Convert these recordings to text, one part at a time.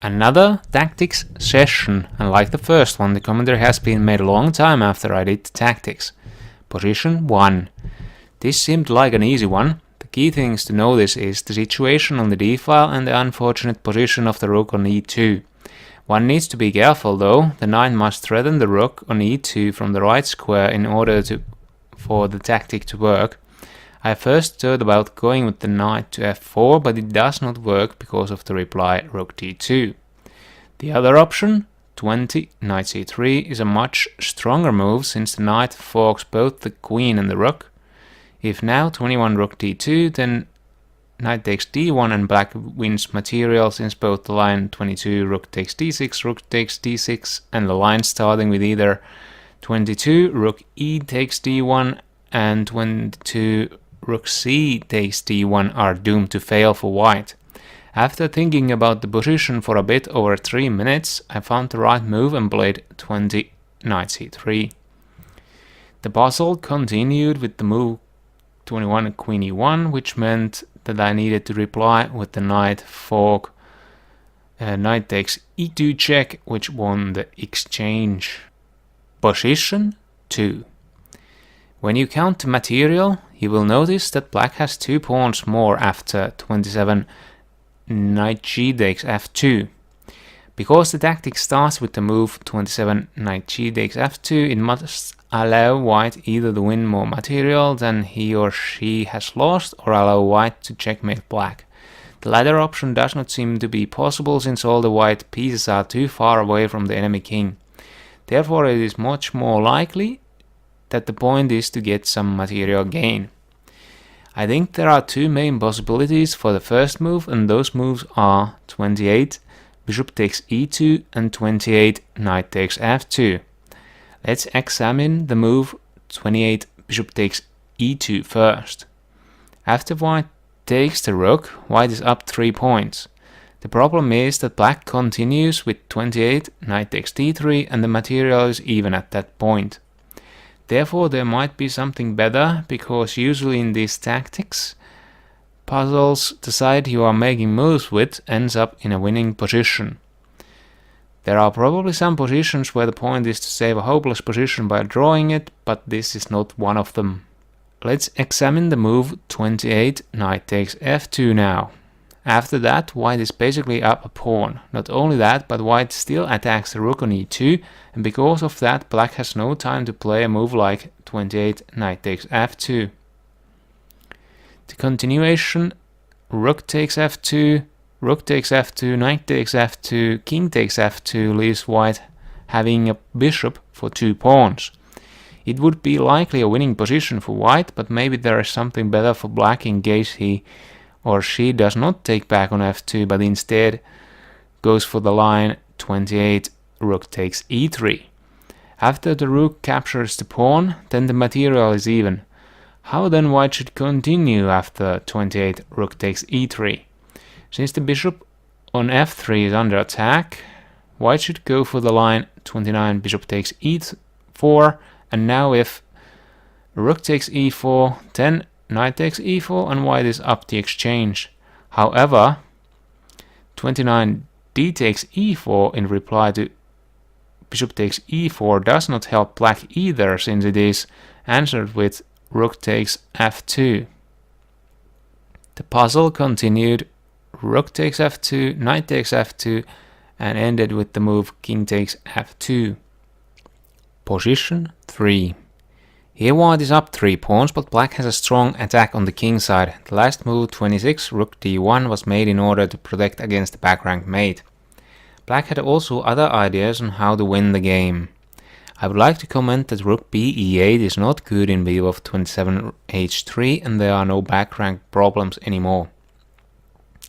Another tactics session, and like the first one, the commentary has been made a long time after I did the tactics. Position 1. This seemed like an easy one. The key things to notice is the situation on the d-file and the unfortunate position of the rook on e2. One needs to be careful though, the knight must threaten the rook on e2 from the right square in order for the tactic to work. I first thought about going with the knight to f4, but it does not work because of the reply rook d2. The other option, 20 knight c3, is a much stronger move since the knight forks both the queen and the rook. If now 21 rook d2, then knight takes d1 and black wins material since both the line 22 rook takes d6, rook takes d6, and the line starting with either 22 rook e takes d1 and 22 rook c takes d1 are doomed to fail for white. After thinking about the position for a bit over 3 minutes, I found the right move and played 20 knight c3. The puzzle continued with the move 21 queen e1, which meant that I needed to reply with the knight fork knight takes e2 check, which won the exchange. Position 2. When you count the material, you will notice that black has 2 pawns more after 27 knight g takes f2. Because the tactic starts with the move 27 knight g takes f2, it must allow white either to win more material than he or she has lost, or allow white to checkmate black. The latter option does not seem to be possible since all the white pieces are too far away from the enemy king. Therefore it is much more likely that the point is to get some material gain. I think there are 2 main possibilities for the first move, and those moves are 28 bishop takes e2 and 28 knight takes f2. Let's examine the move 28 bishop takes e2 first. After white takes the rook, white is up 3 points. The problem is that black continues with 28 knight takes d3 and the material is even at that point. Therefore there might be something better, because usually in these tactics puzzles, the side you are making moves with ends up in a winning position. There are probably some positions where the point is to save a hopeless position by drawing it, but this is not one of them. Let's examine the move 28 knight takes f2 now. After that, white is basically up a pawn. Not only that, but white still attacks the rook on e2, and because of that black has no time to play a move like 28 knight takes f2. The continuation, rook takes f2, rook takes f2, knight takes f2, king takes f2 leaves white having a bishop for 2 pawns. It would be likely a winning position for white, but maybe there is something better for black in case he or she does not take back on f2, but instead goes for the line 28 rook takes e3. After the rook captures the pawn, then the material is even. How then white should continue after 28 rook takes e3? Since the bishop on f3 is under attack, white should go for the line 29 bishop takes e4, and now if rook takes e4, then knight takes e4 and white is up the exchange. However, 29 d takes e4 in reply to bishop takes e4 does not help black either, since it is answered with rook takes f2. The puzzle continued rook takes f2, knight takes f2, and ended with the move king takes f2. Position 3. Here white is up 3 pawns, but black has a strong attack on the king side. The last move 26 rook d1 was made in order to protect against the back rank mate. Black had also other ideas on how to win the game. I would like to comment that rook b e8 is not good in view of 27 h3 and there are no back rank problems anymore.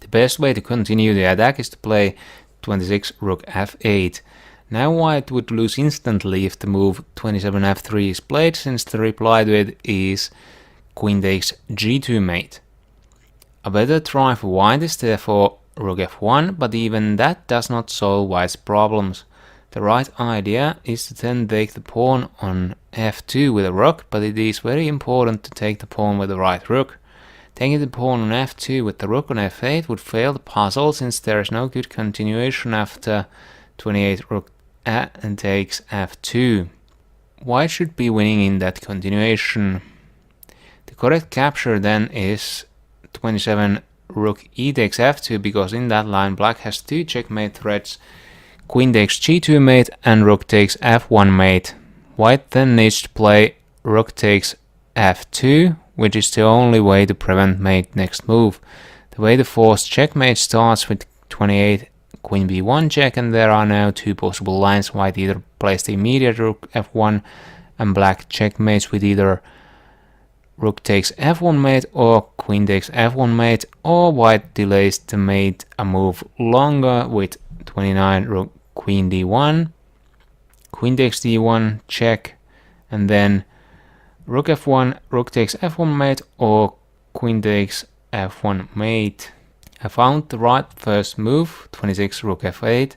The best way to continue the attack is to play 26 rook f8. Now white would lose instantly if the move 27 f3 is played, since the reply to it is queen takes g2 mate. A better try for white is therefore rook f1, but even that does not solve white's problems. The right idea is to then take the pawn on f2 with a rook, but it is very important to take the pawn with the right rook. Taking the pawn on f2 with the rook on f8 would fail the puzzle, since there is no good continuation after 28 rook and takes f2. White should be winning in that continuation. The correct capture then is 27 rook e takes f2, because in that line black has two checkmate threats, queen takes g2 mate and rook takes f1 mate. White then needs to play rook takes f2, which is the only way to prevent mate next move. The way the forced checkmate starts with 28 queen b1 check, and there are now two possible lines. White either plays the immediate rook f1 and black checkmates with either rook takes f1 mate or queen takes f1 mate, or white delays the mate a move longer with 29 rook queen d1, queen takes d1 check, and then rook f1, rook takes f1 mate, or queen takes f1 mate. I found the right first move, 26 rook f8,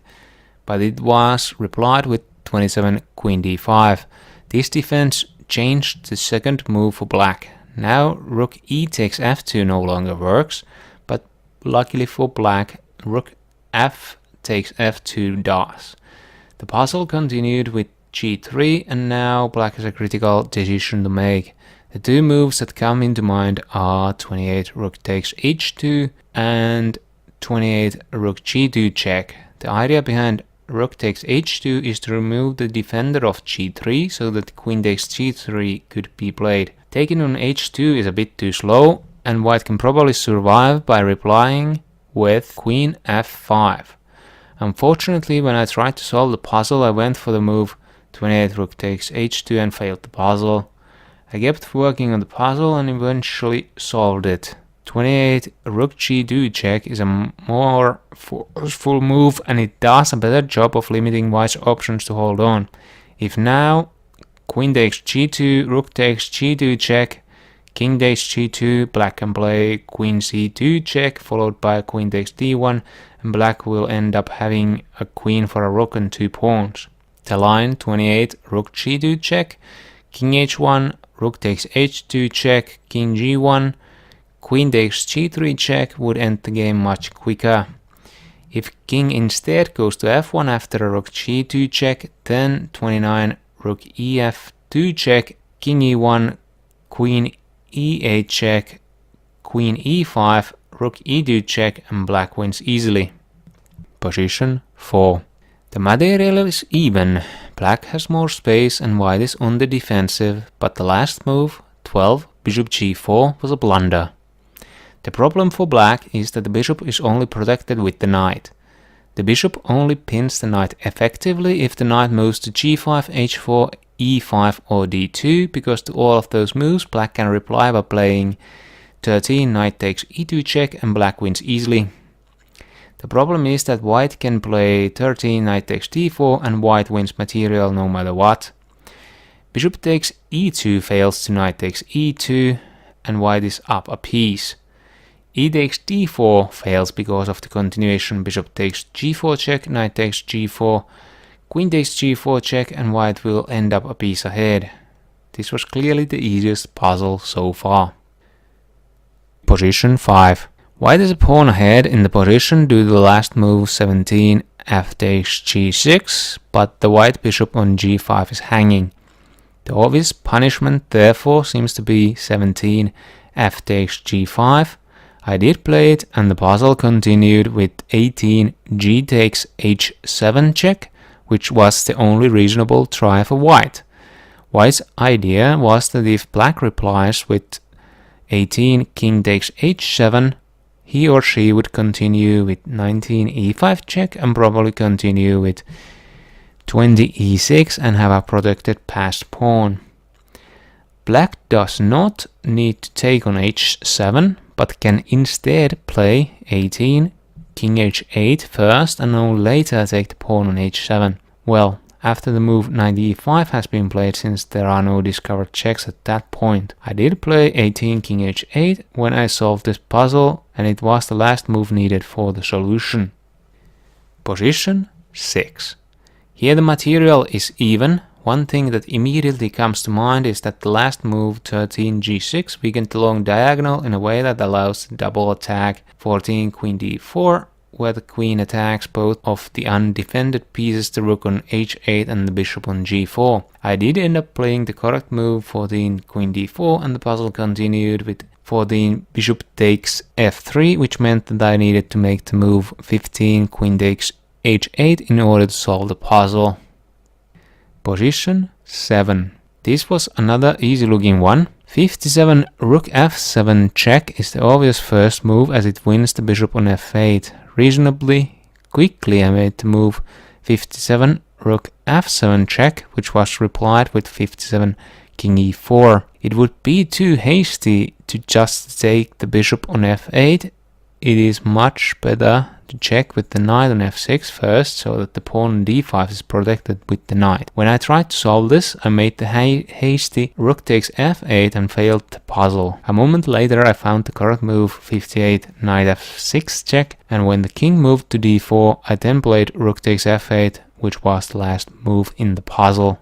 but it was replied with 27 queen d5. This defense changed the second move for black. Now rook e takes f2 no longer works, but luckily for black, rook f takes f2 does. The puzzle continued with g3, and now black has a critical decision to make. The two moves that come into mind are 28 rook takes h2 and 28 rook g2 check. The idea behind rook takes h2 is to remove the defender of g3 so that queen takes g3 could be played. Taking on h2 is a bit too slow, and white can probably survive by replying with queen f5. Unfortunately, when I tried to solve the puzzle, I went for the move 28 rook takes h2 and failed the puzzle. I kept working on the puzzle and eventually solved it. 28 rook g2 check is a more forceful move, and it does a better job of limiting white's options to hold on. If now queen takes g2, rook takes g2 check, king takes g2, black can play queen c2 check followed by queen takes d1, and black will end up having a queen for a rook and two pawns. The line 28 rook g2 check, king h1, rook takes h2 check, king g1, queen takes g3 check would end the game much quicker. If king instead goes to f1 after a rook g2 check, then 29 rook ef2 check, king e1, queen e8 check, queen e5, rook e2 check, and black wins easily. Position 4. The material is even. Black has more space and white is on the defensive, but the last move, 12 bishop g4, was a blunder. The problem for black is that the bishop is only protected with the knight. The bishop only pins the knight effectively if the knight moves to g5, h4, e5 or d2, because to all of those moves black can reply by playing 13 knight takes e2 check and black wins easily. The problem is that white can play 13 knight takes d4 and white wins material no matter what. Bishop takes e2 fails to knight takes e2 and white is up a piece. E takes d4 fails because of the continuation. Bishop takes g4 check, knight takes g4, queen takes g4 check, and white will end up a piece ahead. This was clearly the easiest puzzle so far. Position 5. White is a pawn ahead in the position due to the last move 17 f takes g6, but the white bishop on g5 is hanging. The obvious punishment therefore seems to be 17 f takes g5. I did play it, and the puzzle continued with 18 g takes h7 check, which was the only reasonable try for white. White's idea was that if black replies with 18 king takes h7, he or she would continue with 19 e5 check and probably continue with 20 e6 and have a protected passed pawn. Black does not need to take on h7, but can instead play 18 king h8 first and only later take the pawn on h7. Well, after the move knight e5 has been played, since there are no discovered checks at that point. I did play 18 king h8 when I solved this puzzle, and it was the last move needed for the solution. Position 6. Here the material is even. One thing that immediately comes to mind is that the last move 13 g6 weakened the long diagonal in a way that allows the double attack 14 queen d4, where the queen attacks both of the undefended pieces, the rook on h8 and the bishop on g4. I did end up playing the correct move 14 queen d4, and the puzzle continued with 14 bishop takes f3, which meant that I needed to make the move 15 queen takes h8 in order to solve the puzzle. Position 7. This was another easy looking one. 57 rook f7 check is the obvious first move, as it wins the bishop on f8. Reasonably quickly I made the move 57 rook f7 check, which was replied with 57 king e4. It would be too hasty to just take the bishop on f8. It is much better to check with the knight on f6 first, so that the pawn on d5 is protected with the knight. When I tried to solve this, I made the hasty rook takes f8 and failed the puzzle. A moment later I found the correct move 58 knight f6 check, and when the king moved to d4, I then played rook takes f8, which was the last move in the puzzle.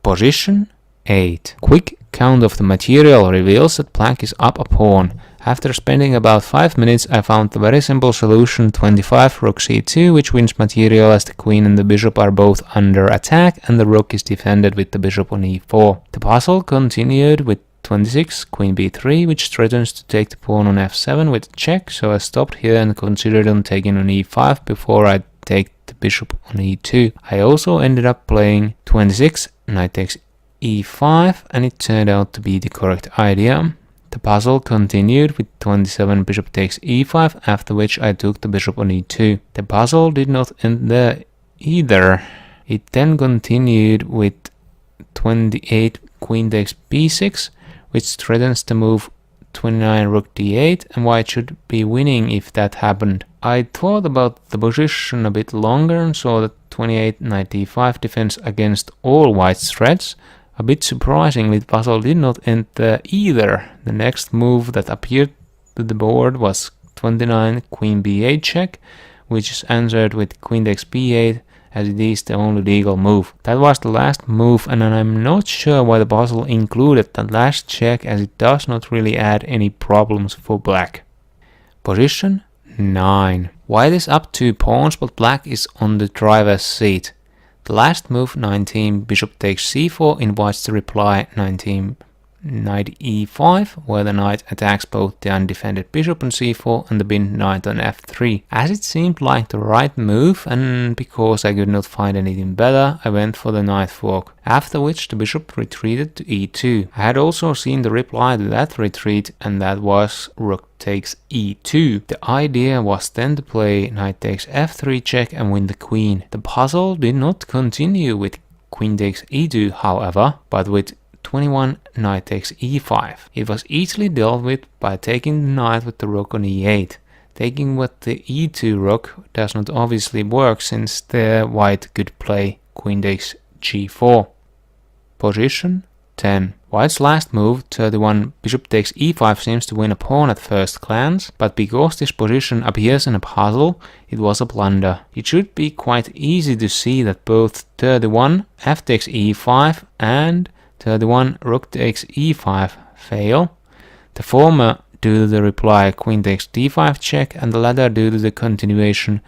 Position 8. Quick count of the material reveals that black is up a pawn. After spending about 5 minutes, I found the very simple solution 25 rook c2, which wins material as the queen and the bishop are both under attack and the rook is defended with the bishop on e4. The puzzle continued with 26 queen b3, which threatens to take the pawn on f7 with a check, so I stopped here and considered on taking on e5 before I take the bishop on e2. I also ended up playing 26 knight takes e5, and it turned out to be the correct idea. The puzzle continued with 27 bishop takes e5, after which I took the bishop on e2. The puzzle did not end there either. It then continued with 28 queen takes b6, which threatens to move 29 rook d8, and white should be winning if that happened. I thought about the position a bit longer and saw that 28 knight d5 defends against all white's threats. A bit surprisingly, the puzzle did not end there either. The next move that appeared to the board was 29 queen b8 check, which is answered with queen takes b8, as it is the only legal move. That was the last move, and I'm not sure why the puzzle included that last check, as it does not really add any problems for black. Position 9. White is up 2 pawns, but black is on the driver's seat. The last move 19 bishop takes c4 invites the reply 19 knight e5, where the knight attacks both the undefended bishop on c4 and the pinned knight on f3. As it seemed like the right move, and because I could not find anything better, I went for the knight fork, after which the bishop retreated to e2. I had also seen the reply to that retreat, and that was rook takes e2. The idea was then to play knight takes f3 check and win the queen. The puzzle did not continue with queen takes e2, however, but with 21 knight takes e5. It was easily dealt with by taking the knight with the rook on e8. Taking with the e2 rook does not obviously work, since there white could play queen takes g4. Position 10. White's last move, 31 bishop takes e5, seems to win a pawn at first glance, but because this position appears in a puzzle, it was a blunder. It should be quite easy to see that both 31 f takes e5 and 31 rook takes e5 fail, the former due to the reply queen takes d5 check, and the latter due to the continuation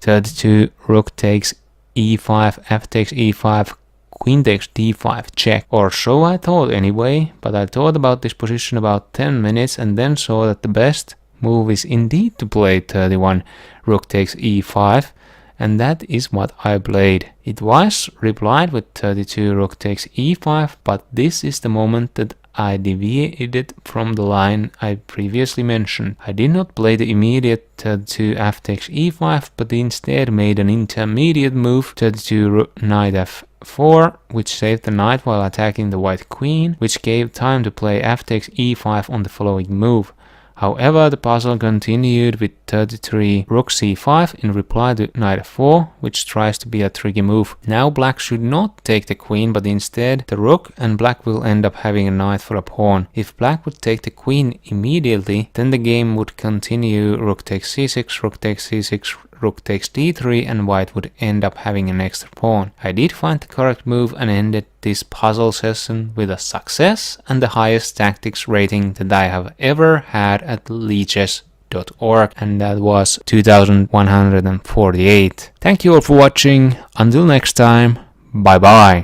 32 rook takes e5 f takes e5 queen takes d5 check. Or so I thought anyway, but I thought about this position about 10 minutes and then saw that the best move is indeed to play 31 rook takes e5, and that is what I played. It was replied with 32 rook takes e5, but this is the moment that I deviated from the line I previously mentioned. I did not play the immediate 32 f takes e5, but instead made an intermediate move 32 knight f4, which saved the knight while attacking the white queen, which gave time to play f takes e5 on the following move. However, the puzzle continued with 33 rook c5 in reply to knight f4, which tries to be a tricky move. Now black should not take the queen, but instead the rook, and black will end up having a knight for a pawn. If black would take the queen immediately, then the game would continue rook takes c6, rook takes c6, rook takes d3, and white would end up having an extra pawn. I did find the correct move and ended this puzzle session with a success and the highest tactics rating that I have ever had at lichess.org, and that was 2148. Thank you all for watching. Until next time, bye bye.